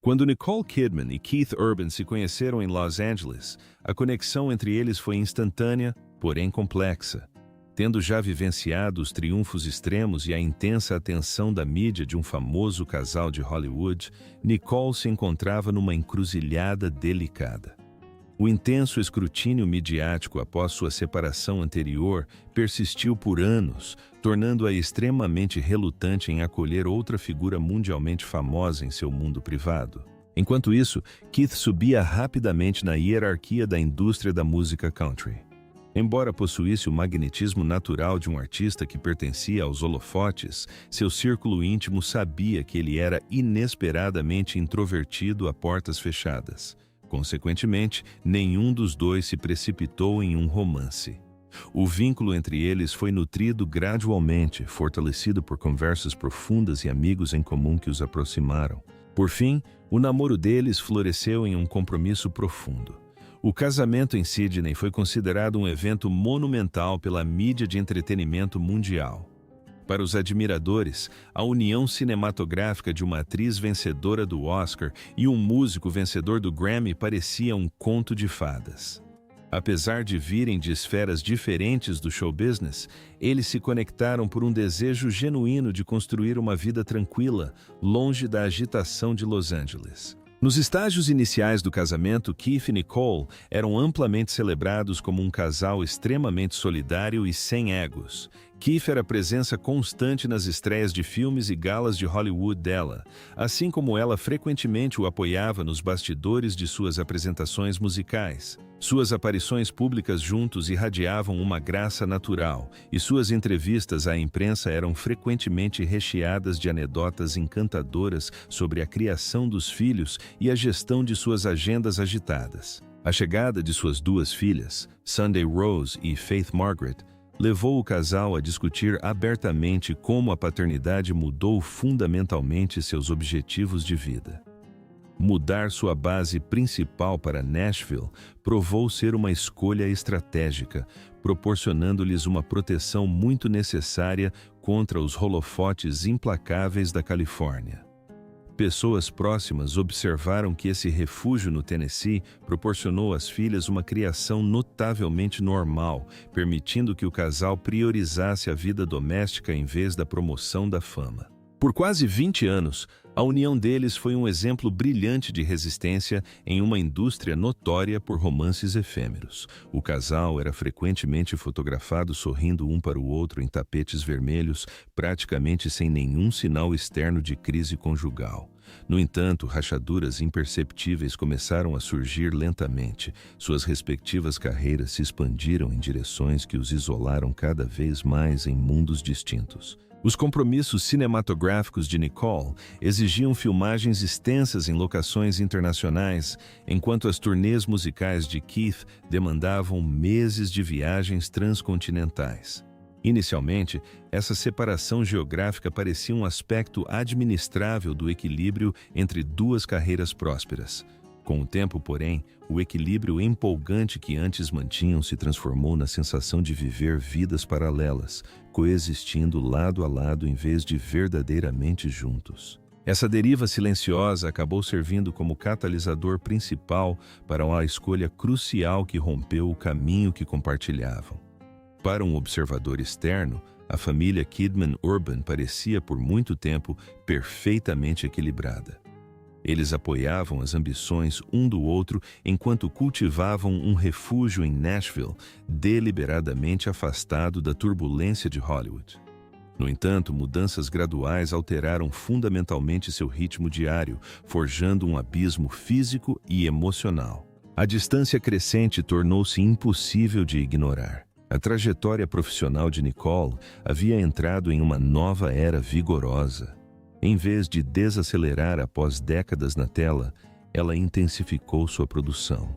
Quando Nicole Kidman e Keith Urban se conheceram em Los Angeles, a conexão entre eles foi instantânea, porém complexa. Tendo já vivenciado os triunfos extremos e a intensa atenção da mídia de um famoso casal de Hollywood, Nicole se encontrava numa encruzilhada delicada. O intenso escrutínio midiático após sua separação anterior persistiu por anos, tornando-a extremamente relutante em acolher outra figura mundialmente famosa em seu mundo privado. Enquanto isso, Keith subia rapidamente na hierarquia da indústria da música country. Embora possuísse o magnetismo natural de um artista que pertencia aos holofotes, seu círculo íntimo sabia que ele era inesperadamente introvertido a portas fechadas. Consequentemente, nenhum dos dois se precipitou em um romance. O vínculo entre eles foi nutrido gradualmente, fortalecido por conversas profundas e amigos em comum que os aproximaram. Por fim, o namoro deles floresceu em um compromisso profundo. O casamento em Sydney foi considerado um evento monumental pela mídia de entretenimento mundial. Para os admiradores, a união cinematográfica de uma atriz vencedora do Oscar e um músico vencedor do Grammy parecia um conto de fadas. Apesar de virem de esferas diferentes do show business, eles se conectaram por um desejo genuíno de construir uma vida tranquila, longe da agitação de Los Angeles. Nos estágios iniciais do casamento, Keith e Nicole eram amplamente celebrados como um casal extremamente solidário e sem egos. Keith era presença constante nas estreias de filmes e galas de Hollywood dela, assim como ela frequentemente o apoiava nos bastidores de suas apresentações musicais. Suas aparições públicas juntos irradiavam uma graça natural, e suas entrevistas à imprensa eram frequentemente recheadas de anedotas encantadoras sobre a criação dos filhos e a gestão de suas agendas agitadas. A chegada de suas duas filhas, Sunday Rose e Faith Margaret, levou o casal a discutir abertamente como a paternidade mudou fundamentalmente seus objetivos de vida. Mudar sua base principal para Nashville provou ser uma escolha estratégica, proporcionando-lhes uma proteção muito necessária contra os holofotes implacáveis da Califórnia. Pessoas próximas observaram que esse refúgio no Tennessee proporcionou às filhas uma criação notavelmente normal, permitindo que o casal priorizasse a vida doméstica em vez da promoção da fama. Por quase 20 anos, a união deles foi um exemplo brilhante de resistência em uma indústria notória por romances efêmeros. O casal era frequentemente fotografado sorrindo um para o outro em tapetes vermelhos, praticamente sem nenhum sinal externo de crise conjugal. No entanto, rachaduras imperceptíveis começaram a surgir lentamente. Suas respectivas carreiras se expandiram em direções que os isolaram cada vez mais em mundos distintos. Os compromissos cinematográficos de Nicole exigiam filmagens extensas em locações internacionais, enquanto as turnês musicais de Keith demandavam meses de viagens transcontinentais. Inicialmente, essa separação geográfica parecia um aspecto administrável do equilíbrio entre duas carreiras prósperas. Com o tempo, porém, o equilíbrio empolgante que antes mantinham se transformou na sensação de viver vidas paralelas, coexistindo lado a lado em vez de verdadeiramente juntos. Essa deriva silenciosa acabou servindo como catalisador principal para a escolha crucial que rompeu o caminho que compartilhavam. Para um observador externo, a família Kidman-Urban parecia por muito tempo perfeitamente equilibrada. Eles apoiavam as ambições um do outro enquanto cultivavam um refúgio em Nashville, deliberadamente afastado da turbulência de Hollywood. No entanto, mudanças graduais alteraram fundamentalmente seu ritmo diário, forjando um abismo físico e emocional. A distância crescente tornou-se impossível de ignorar. A trajetória profissional de Nicole havia entrado em uma nova era vigorosa. Em vez de desacelerar após décadas na tela, ela intensificou sua produção.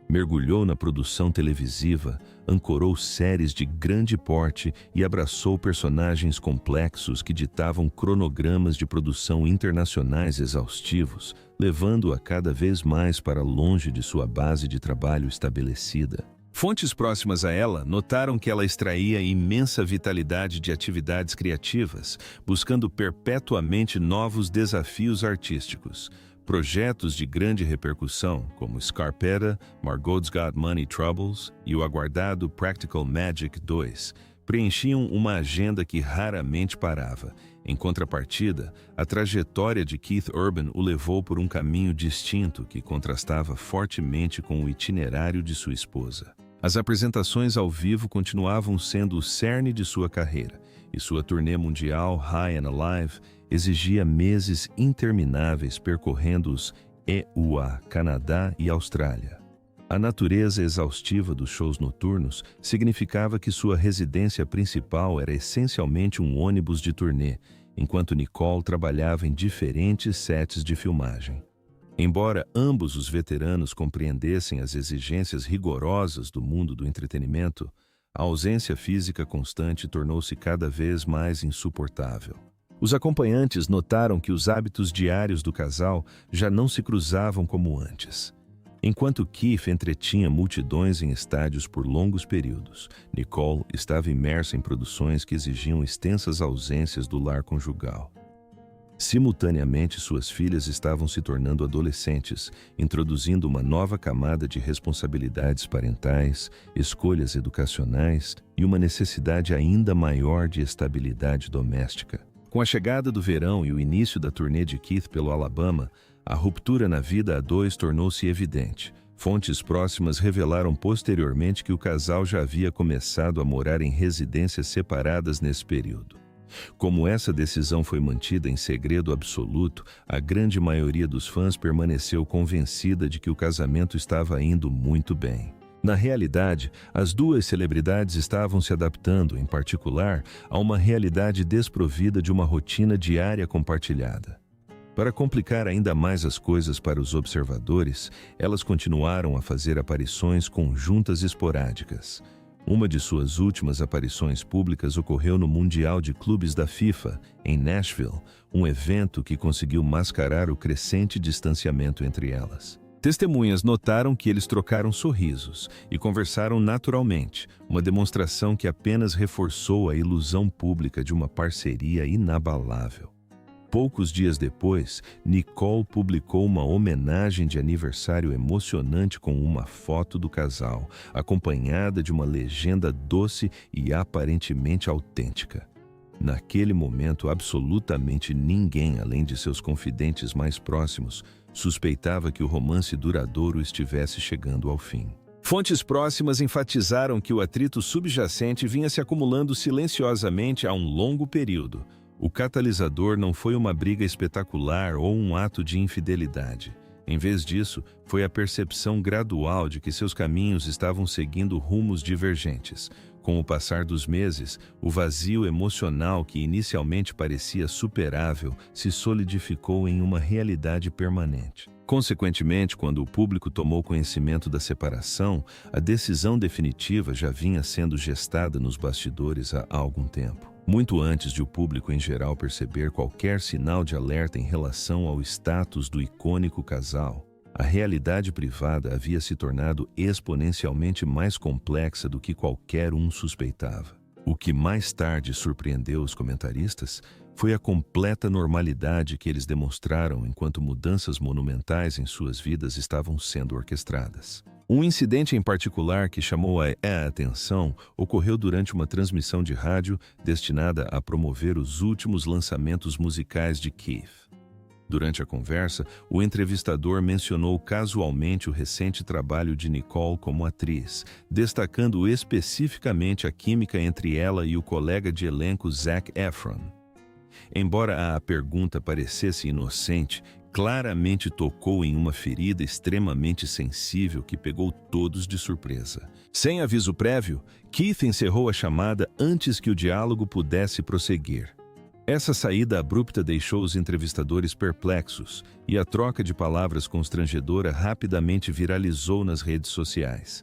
Mergulhou na produção televisiva, ancorou séries de grande porte e abraçou personagens complexos que ditavam cronogramas de produção internacionais exaustivos, levando-a cada vez mais para longe de sua base de trabalho estabelecida. Fontes próximas a ela notaram que ela extraía imensa vitalidade de atividades criativas, buscando perpetuamente novos desafios artísticos. Projetos de grande repercussão, como Scarpetta, Margot's Got Money Troubles e o aguardado Practical Magic 2, preenchiam uma agenda que raramente parava. Em contrapartida, a trajetória de Keith Urban o levou por um caminho distinto que contrastava fortemente com o itinerário de sua esposa. As apresentações ao vivo continuavam sendo o cerne de sua carreira, e sua turnê mundial High and Alive exigia meses intermináveis percorrendo os EUA, Canadá e Austrália. A natureza exaustiva dos shows noturnos significava que sua residência principal era essencialmente um ônibus de turnê, enquanto Nicole trabalhava em diferentes sets de filmagem. Embora ambos os veteranos compreendessem as exigências rigorosas do mundo do entretenimento, a ausência física constante tornou-se cada vez mais insuportável. Os acompanhantes notaram que os hábitos diários do casal já não se cruzavam como antes. Enquanto Keith entretinha multidões em estádios por longos períodos, Nicole estava imersa em produções que exigiam extensas ausências do lar conjugal. Simultaneamente, suas filhas estavam se tornando adolescentes, introduzindo uma nova camada de responsabilidades parentais, escolhas educacionais e uma necessidade ainda maior de estabilidade doméstica. Com a chegada do verão e o início da turnê de Keith pelo Alabama, a ruptura na vida a dois tornou-se evidente. Fontes próximas revelaram posteriormente que o casal já havia começado a morar em residências separadas nesse período. Como essa decisão foi mantida em segredo absoluto, a grande maioria dos fãs permaneceu convencida de que o casamento estava indo muito bem. Na realidade, as duas celebridades estavam se adaptando, em particular, a uma realidade desprovida de uma rotina diária compartilhada. Para complicar ainda mais as coisas para os observadores, elas continuaram a fazer aparições conjuntas esporádicas. Uma de suas últimas aparições públicas ocorreu no Mundial de Clubes da FIFA, em Nashville, um evento que conseguiu mascarar o crescente distanciamento entre elas. Testemunhas notaram que eles trocaram sorrisos e conversaram naturalmente, uma demonstração que apenas reforçou a ilusão pública de uma parceria inabalável. Poucos dias depois, Nicole publicou uma homenagem de aniversário emocionante com uma foto do casal, acompanhada de uma legenda doce e aparentemente autêntica. Naquele momento, absolutamente ninguém, além de seus confidentes mais próximos, suspeitava que o romance duradouro estivesse chegando ao fim. Fontes próximas enfatizaram que o atrito subjacente vinha se acumulando silenciosamente há um longo período. O catalisador não foi uma briga espetacular ou um ato de infidelidade. Em vez disso, foi a percepção gradual de que seus caminhos estavam seguindo rumos divergentes. Com o passar dos meses, o vazio emocional que inicialmente parecia superável se solidificou em uma realidade permanente. Consequentemente, quando o público tomou conhecimento da separação, a decisão definitiva já vinha sendo gestada nos bastidores há algum tempo. Muito antes de o público em geral perceber qualquer sinal de alerta em relação ao status do icônico casal, a realidade privada havia se tornado exponencialmente mais complexa do que qualquer um suspeitava. O que mais tarde surpreendeu os comentaristas foi a completa normalidade que eles demonstraram enquanto mudanças monumentais em suas vidas estavam sendo orquestradas. Um incidente em particular que chamou a atenção ocorreu durante uma transmissão de rádio destinada a promover os últimos lançamentos musicais de Keith. Durante a conversa, o entrevistador mencionou casualmente o recente trabalho de Nicole como atriz, destacando especificamente a química entre ela e o colega de elenco Zac Efron. Embora a pergunta parecesse inocente, claramente tocou em uma ferida extremamente sensível que pegou todos de surpresa. Sem aviso prévio, Keith encerrou a chamada antes que o diálogo pudesse prosseguir. Essa saída abrupta deixou os entrevistadores perplexos, e a troca de palavras constrangedora rapidamente viralizou nas redes sociais.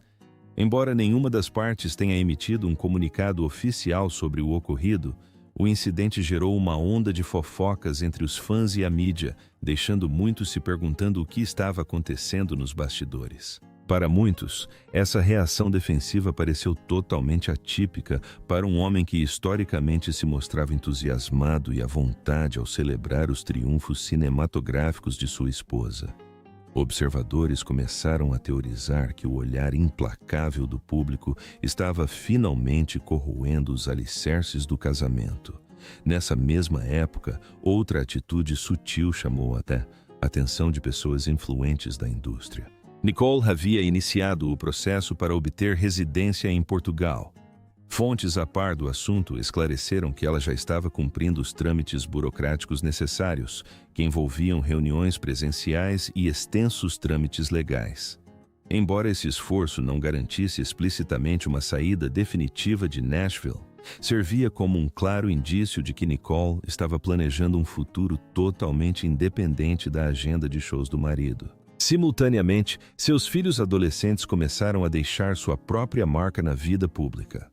Embora nenhuma das partes tenha emitido um comunicado oficial sobre o ocorrido, o incidente gerou uma onda de fofocas entre os fãs e a mídia, deixando muitos se perguntando o que estava acontecendo nos bastidores. Para muitos, essa reação defensiva pareceu totalmente atípica para um homem que historicamente se mostrava entusiasmado e à vontade ao celebrar os triunfos cinematográficos de sua esposa. Observadores começaram a teorizar que o olhar implacável do público estava finalmente corroendo os alicerces do casamento. Nessa mesma época, outra atitude sutil chamou até a atenção de pessoas influentes da indústria. Nicole havia iniciado o processo para obter residência em Portugal. Fontes a par do assunto esclareceram que ela já estava cumprindo os trâmites burocráticos necessários, que envolviam reuniões presenciais e extensos trâmites legais. Embora esse esforço não garantisse explicitamente uma saída definitiva de Nashville, servia como um claro indício de que Nicole estava planejando um futuro totalmente independente da agenda de shows do marido. Simultaneamente, seus filhos adolescentes começaram a deixar sua própria marca na vida pública.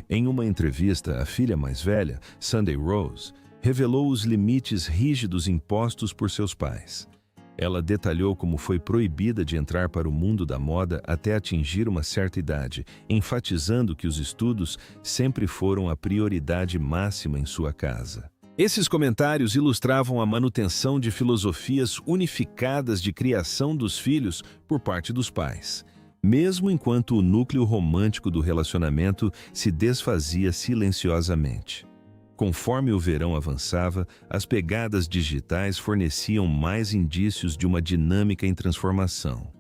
Em uma entrevista, a filha mais velha, Sunday Rose, revelou os limites rígidos impostos por seus pais. Ela detalhou como foi proibida de entrar para o mundo da moda até atingir uma certa idade, enfatizando que os estudos sempre foram a prioridade máxima em sua casa. Esses comentários ilustravam a manutenção de filosofias unificadas de criação dos filhos por parte dos pais, mesmo enquanto o núcleo romântico do relacionamento se desfazia silenciosamente. Conforme o verão avançava, as pegadas digitais forneciam mais indícios de uma dinâmica em transformação.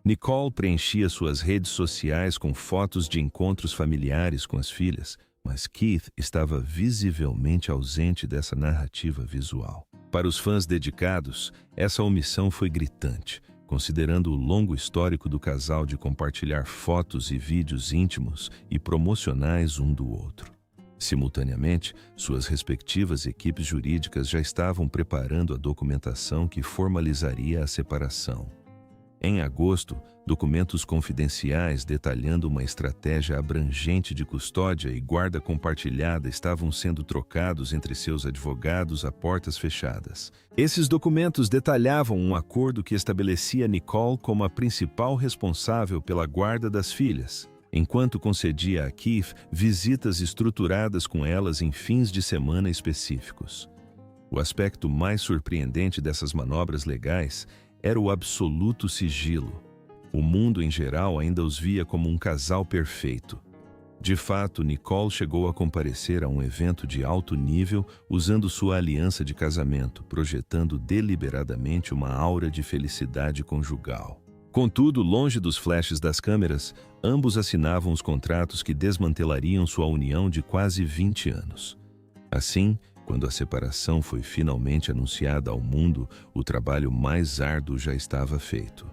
Nicole preenchia suas redes sociais com fotos de encontros familiares com as filhas, mas Keith estava visivelmente ausente dessa narrativa visual. Para os fãs dedicados, essa omissão foi gritante, considerando o longo histórico do casal de compartilhar fotos e vídeos íntimos e promocionais um do outro. Simultaneamente, suas respectivas equipes jurídicas já estavam preparando a documentação que formalizaria a separação. Em agosto, documentos confidenciais detalhando uma estratégia abrangente de custódia e guarda compartilhada estavam sendo trocados entre seus advogados a portas fechadas. Esses documentos detalhavam um acordo que estabelecia Nicole como a principal responsável pela guarda das filhas, enquanto concedia a Keith visitas estruturadas com elas em fins de semana específicos. O aspecto mais surpreendente dessas manobras legais era o absoluto sigilo. O mundo em geral ainda os via como um casal perfeito. De fato, Nicole chegou a comparecer a um evento de alto nível usando sua aliança de casamento, projetando deliberadamente uma aura de felicidade conjugal. Contudo, longe dos flashes das câmeras, ambos assinavam os contratos que desmantelariam sua união de quase 20 anos. Assim, quando a separação foi finalmente anunciada ao mundo, o trabalho mais árduo já estava feito.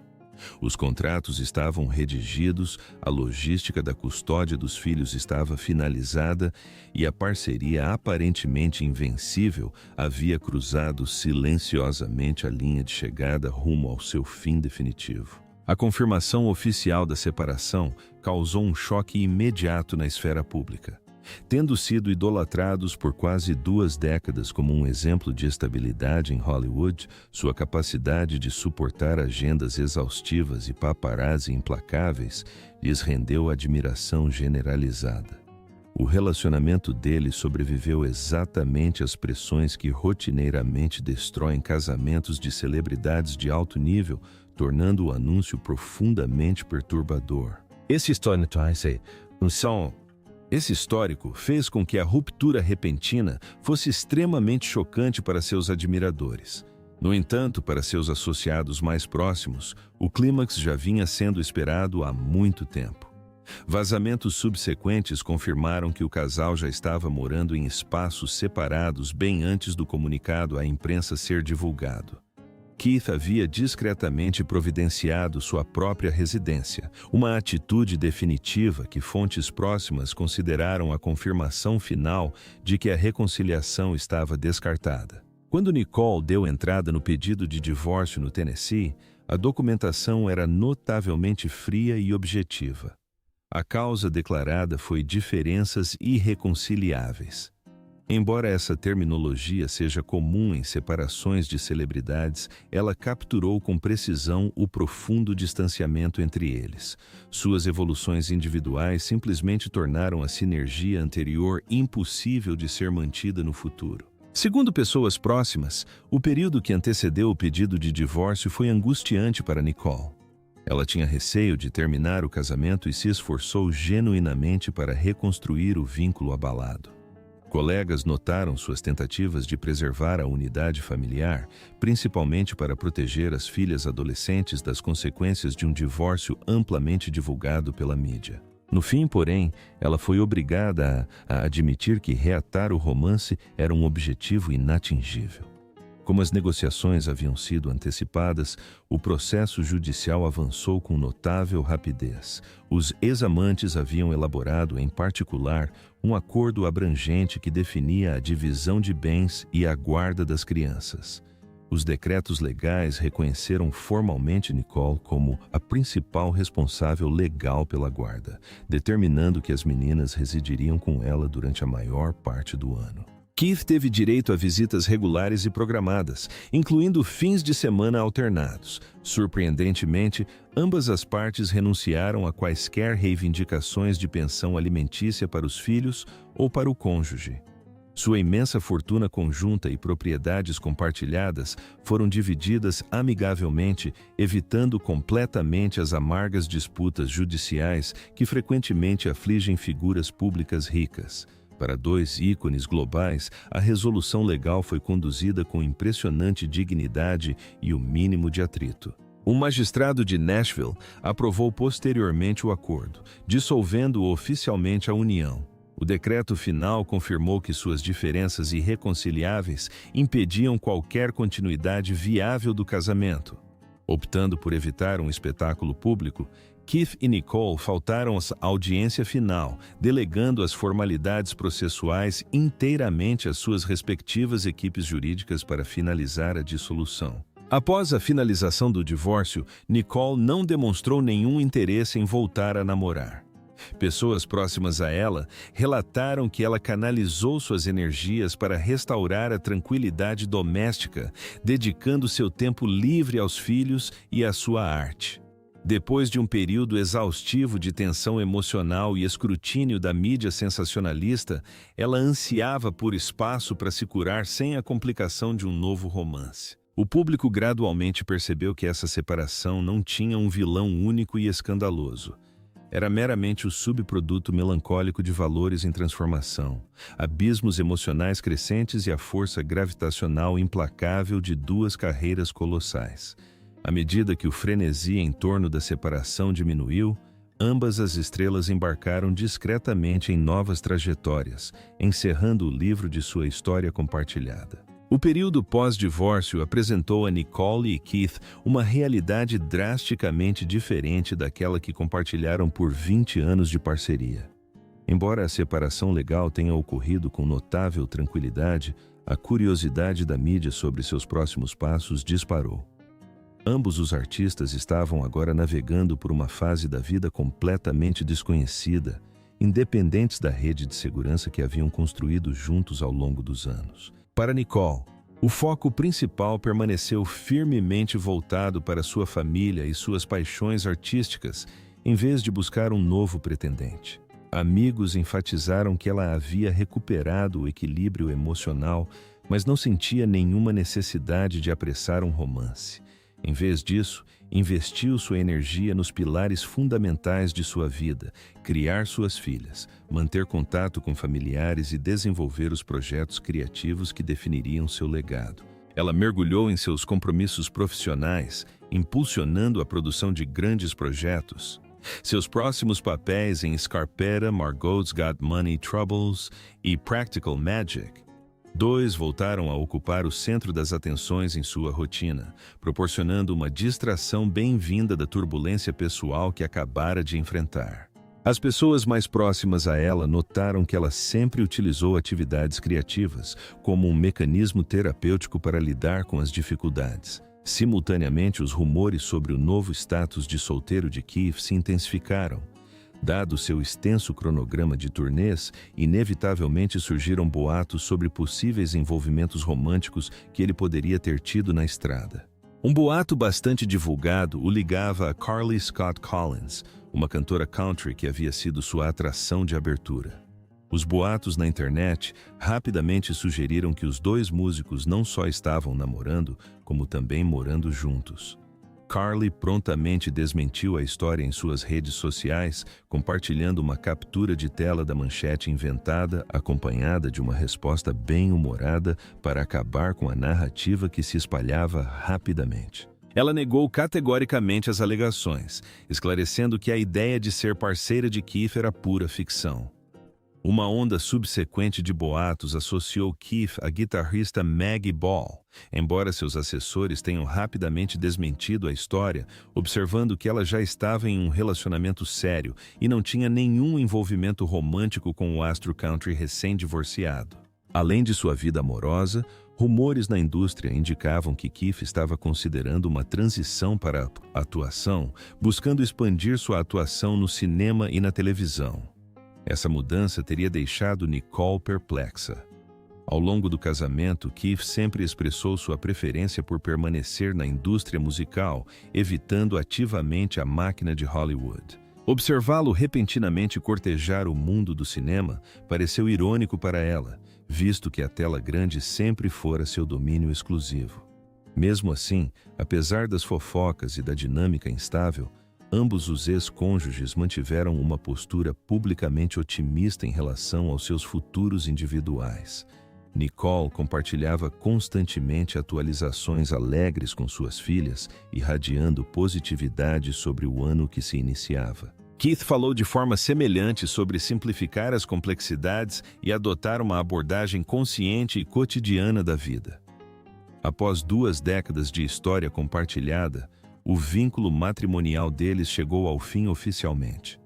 Os contratos estavam redigidos, a logística da custódia dos filhos estava finalizada e a parceria aparentemente invencível havia cruzado silenciosamente a linha de chegada rumo ao seu fim definitivo. A confirmação oficial da separação causou um choque imediato na esfera pública. Tendo sido idolatrados por quase 2 décadas como um exemplo de estabilidade em Hollywood, sua capacidade de suportar agendas exaustivas e paparazzi implacáveis lhes rendeu admiração generalizada. O relacionamento deles sobreviveu exatamente às pressões que rotineiramente destroem casamentos de celebridades de alto nível, tornando o anúncio profundamente perturbador. Esse histórico fez com que a ruptura repentina fosse extremamente chocante para seus admiradores. No entanto, para seus associados mais próximos, o clímax já vinha sendo esperado há muito tempo. Vazamentos subsequentes confirmaram que o casal já estava morando em espaços separados bem antes do comunicado à imprensa ser divulgado. Keith havia discretamente providenciado sua própria residência, uma atitude definitiva que fontes próximas consideraram a confirmação final de que a reconciliação estava descartada. Quando Nicole deu entrada no pedido de divórcio no Tennessee, a documentação era notavelmente fria e objetiva. A causa declarada foi diferenças irreconciliáveis. Embora essa terminologia seja comum em separações de celebridades, ela capturou com precisão o profundo distanciamento entre eles. Suas evoluções individuais simplesmente tornaram a sinergia anterior impossível de ser mantida no futuro. Segundo pessoas próximas, o período que antecedeu o pedido de divórcio foi angustiante para Nicole. Ela tinha receio de terminar o casamento e se esforçou genuinamente para reconstruir o vínculo abalado. Colegas notaram suas tentativas de preservar a unidade familiar, principalmente para proteger as filhas adolescentes das consequências de um divórcio amplamente divulgado pela mídia. No fim, porém, ela foi obrigada a admitir que reatar o romance era um objetivo inatingível. Como as negociações haviam sido antecipadas, o processo judicial avançou com notável rapidez. Os ex-amantes haviam elaborado, em particular, um acordo abrangente que definia a divisão de bens e a guarda das crianças. Os decretos legais reconheceram formalmente Nicole como a principal responsável legal pela guarda, determinando que as meninas residiriam com ela durante a maior parte do ano. Keith teve direito a visitas regulares e programadas, incluindo fins de semana alternados. Surpreendentemente, ambas as partes renunciaram a quaisquer reivindicações de pensão alimentícia para os filhos ou para o cônjuge. Sua imensa fortuna conjunta e propriedades compartilhadas foram divididas amigavelmente, evitando completamente as amargas disputas judiciais que frequentemente afligem figuras públicas ricas. Para dois ícones globais, a resolução legal foi conduzida com impressionante dignidade e o mínimo de atrito. Um magistrado de Nashville aprovou posteriormente o acordo, dissolvendo oficialmente a união. O decreto final confirmou que suas diferenças irreconciliáveis impediam qualquer continuidade viável do casamento. Optando por evitar um espetáculo público, Keith e Nicole faltaram à audiência final, delegando as formalidades processuais inteiramente às suas respectivas equipes jurídicas para finalizar a dissolução. Após a finalização do divórcio, Nicole não demonstrou nenhum interesse em voltar a namorar. Pessoas próximas a ela relataram que ela canalizou suas energias para restaurar a tranquilidade doméstica, dedicando seu tempo livre aos filhos e à sua arte. Depois de um período exaustivo de tensão emocional e escrutínio da mídia sensacionalista, ela ansiava por espaço para se curar sem a complicação de um novo romance. O público gradualmente percebeu que essa separação não tinha um vilão único e escandaloso. Era meramente o subproduto melancólico de valores em transformação, abismos emocionais crescentes e a força gravitacional implacável de duas carreiras colossais. À medida que o frenesi em torno da separação diminuiu, ambas as estrelas embarcaram discretamente em novas trajetórias, encerrando o livro de sua história compartilhada. O período pós-divórcio apresentou a Nicole e Keith uma realidade drasticamente diferente daquela que compartilharam por 20 anos de parceria. Embora a separação legal tenha ocorrido com notável tranquilidade, a curiosidade da mídia sobre seus próximos passos disparou. Ambos os artistas estavam agora navegando por uma fase da vida completamente desconhecida, independentes da rede de segurança que haviam construído juntos ao longo dos anos. Para Nicole, o foco principal permaneceu firmemente voltado para sua família e suas paixões artísticas, em vez de buscar um novo pretendente. Amigos enfatizaram que ela havia recuperado o equilíbrio emocional, mas não sentia nenhuma necessidade de apressar um romance. Em vez disso, investiu sua energia nos pilares fundamentais de sua vida: criar suas filhas, manter contato com familiares e desenvolver os projetos criativos que definiriam seu legado. Ela mergulhou em seus compromissos profissionais, impulsionando a produção de grandes projetos. Seus próximos papéis em Scarpetta, Margot's Got Money Troubles e Practical Magic 2 voltaram a ocupar o centro das atenções em sua rotina, proporcionando uma distração bem-vinda da turbulência pessoal que acabara de enfrentar. As pessoas mais próximas a ela notaram que ela sempre utilizou atividades criativas como um mecanismo terapêutico para lidar com as dificuldades. Simultaneamente, os rumores sobre o novo status de solteiro de Keith se intensificaram. Dado seu extenso cronograma de turnês, inevitavelmente surgiram boatos sobre possíveis envolvimentos românticos que ele poderia ter tido na estrada. Um boato bastante divulgado o ligava a Carly Scott Collins, uma cantora country que havia sido sua atração de abertura. Os boatos na internet rapidamente sugeriram que os dois músicos não só estavam namorando, como também morando juntos. Carly prontamente desmentiu a história em suas redes sociais, compartilhando uma captura de tela da manchete inventada, acompanhada de uma resposta bem-humorada para acabar com a narrativa que se espalhava rapidamente. Ela negou categoricamente as alegações, esclarecendo que a ideia de ser parceira de Keith era pura ficção. Uma onda subsequente de boatos associou Keith à guitarrista Maggie Ball, embora seus assessores tenham rapidamente desmentido a história, observando que ela já estava em um relacionamento sério e não tinha nenhum envolvimento romântico com o astro country recém-divorciado. Além de sua vida amorosa, rumores na indústria indicavam que Keith estava considerando uma transição para a atuação, buscando expandir sua atuação no cinema e na televisão. Essa mudança teria deixado Nicole perplexa. Ao longo do casamento, Keith sempre expressou sua preferência por permanecer na indústria musical, evitando ativamente a máquina de Hollywood. Observá-lo repentinamente cortejar o mundo do cinema pareceu irônico para ela, visto que a tela grande sempre fora seu domínio exclusivo. Mesmo assim, apesar das fofocas e da dinâmica instável, ambos os ex-cônjuges mantiveram uma postura publicamente otimista em relação aos seus futuros individuais. Nicole compartilhava constantemente atualizações alegres com suas filhas, irradiando positividade sobre o ano que se iniciava. Keith falou de forma semelhante sobre simplificar as complexidades e adotar uma abordagem consciente e cotidiana da vida. Após 2 décadas de história compartilhada, o vínculo matrimonial deles chegou ao fim oficialmente.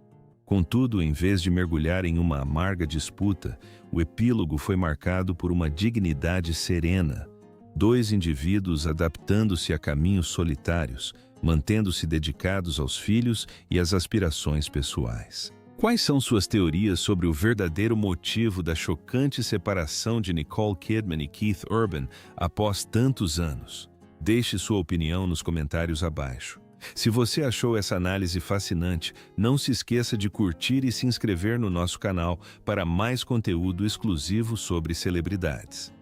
Contudo, em vez de mergulhar em uma amarga disputa, o epílogo foi marcado por uma dignidade serena, 2 indivíduos adaptando-se a caminhos solitários, mantendo-se dedicados aos filhos e às aspirações pessoais. Quais são suas teorias sobre o verdadeiro motivo da chocante separação de Nicole Kidman e Keith Urban após tantos anos? Deixe sua opinião nos comentários abaixo. Se você achou essa análise fascinante, não se esqueça de curtir e se inscrever no nosso canal para mais conteúdo exclusivo sobre celebridades.